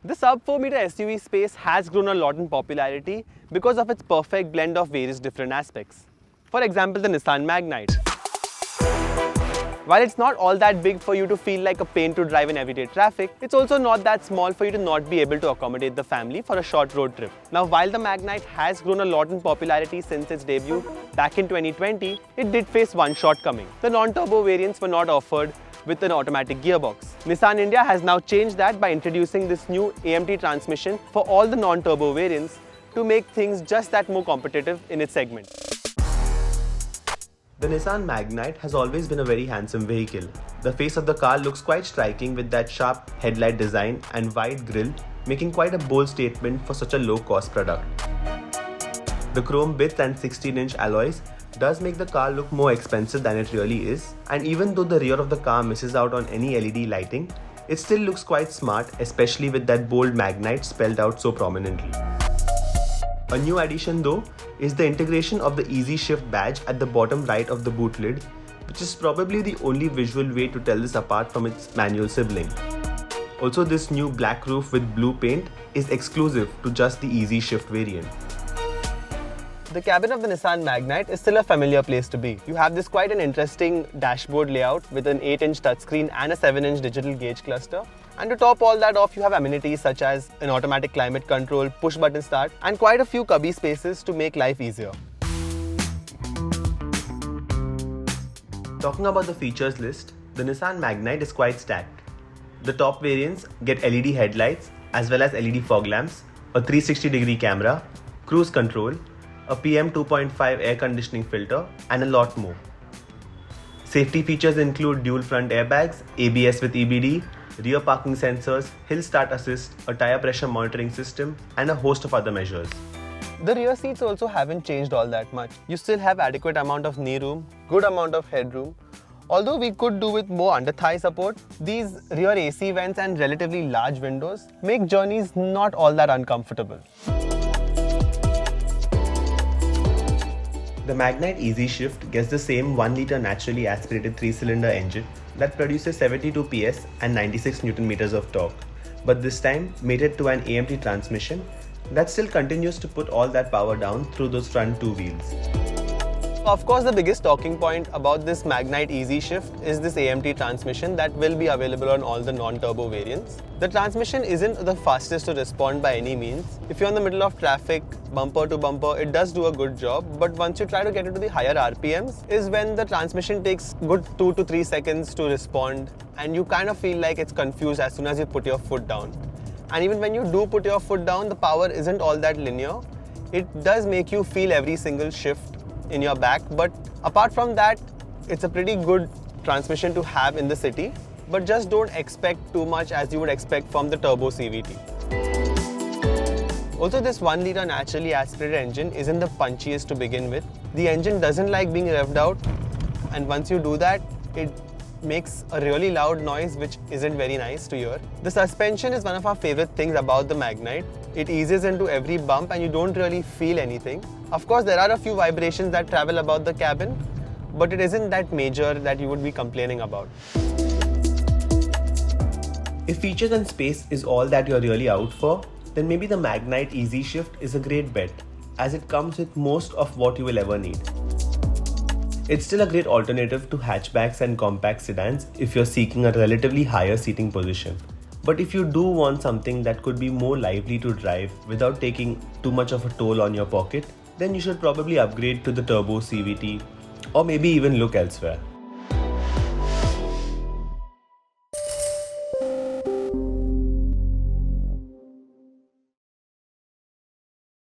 The sub 4-meter SUV space has grown a lot in popularity because of its perfect blend of various different aspects. For example, the Nissan Magnite. While it's not all that big for you to feel like a pain to drive in everyday traffic, it's also not that small for you to not be able to accommodate the family for a short road trip. Now, while the Magnite has grown a lot in popularity since its debut back in 2020, it did face one shortcoming. The non-turbo variants were not offered with an automatic gearbox. Nissan India has now changed that by introducing this new AMT transmission for all the non-turbo variants to make things just that more competitive in its segment. The Nissan Magnite has always been a very handsome vehicle. The face of the car looks quite striking with that sharp headlight design and wide grille, making quite a bold statement for such a low-cost product. The chrome bits and 16-inch alloys does make the car look more expensive than it really is, and even though the rear of the car misses out on any LED lighting, it still looks quite smart, especially with that bold Magnite spelled out so prominently. A new addition though is the integration of the EZ-Shift badge at the bottom right of the boot lid, which is probably the only visual way to tell this apart from its manual sibling. Also, this new black roof with blue paint is exclusive to just the EZ-Shift variant. The cabin of the Nissan Magnite is still a familiar place to be. You have this quite an interesting dashboard layout with an 8-inch touchscreen and a 7-inch digital gauge cluster. And to top all that off, you have amenities such as an automatic climate control, push button start, and quite a few cubby spaces to make life easier. Talking about the features list, the Nissan Magnite is quite stacked. The top variants get LED headlights as well as LED fog lamps, a 360-degree camera, cruise control, a PM 2.5 air conditioning filter, and a lot more. Safety features include dual front airbags, ABS with EBD, rear parking sensors, hill start assist, a tire pressure monitoring system, and a host of other measures. The rear seats also haven't changed all that much. You still have adequate amount of knee room, good amount of headroom. Although we could do with more under-thigh support, these rear AC vents and relatively large windows make journeys not all that uncomfortable. The Magnite EZ-Shift gets the same 1-litre naturally aspirated 3-cylinder engine that produces 72 PS and 96 Nm of torque, but this time mated to an AMT transmission that still continues to put all that power down through those front two wheels. Of course, the biggest talking point about this Magnite EZ-Shift is this AMT transmission that will be available on all the non-turbo variants. The transmission isn't the fastest to respond by any means. If you're in the middle of traffic, bumper to bumper, it does do a good job, but once you try to get into the higher RPMs is when the transmission takes good 2 to 3 seconds to respond, and you kind of feel like it's confused as soon as you put your foot down. And even when you do put your foot down, the power isn't all that linear. It does make you feel every single shift in your back, but apart from that, it's a pretty good transmission to have in the city, but just don't expect too much as you would expect from the turbo CVT. Also, this 1-litre naturally aspirated engine isn't the punchiest to begin with. The engine doesn't like being revved out, and once you do that, it makes a really loud noise which isn't very nice to hear. The suspension is one of our favorite things about the Magnite. It eases into every bump and you don't really feel anything. Of course, there are a few vibrations that travel about the cabin, but it isn't that major that you would be complaining about. If features and space is all that you're really out for, then maybe the Magnite EZ-Shift is a great bet, as it comes with most of what you will ever need. It's still a great alternative to hatchbacks and compact sedans if you're seeking a relatively higher seating position. But if you do want something that could be more lively to drive without taking too much of a toll on your pocket, then you should probably upgrade to the turbo CVT or maybe even look elsewhere.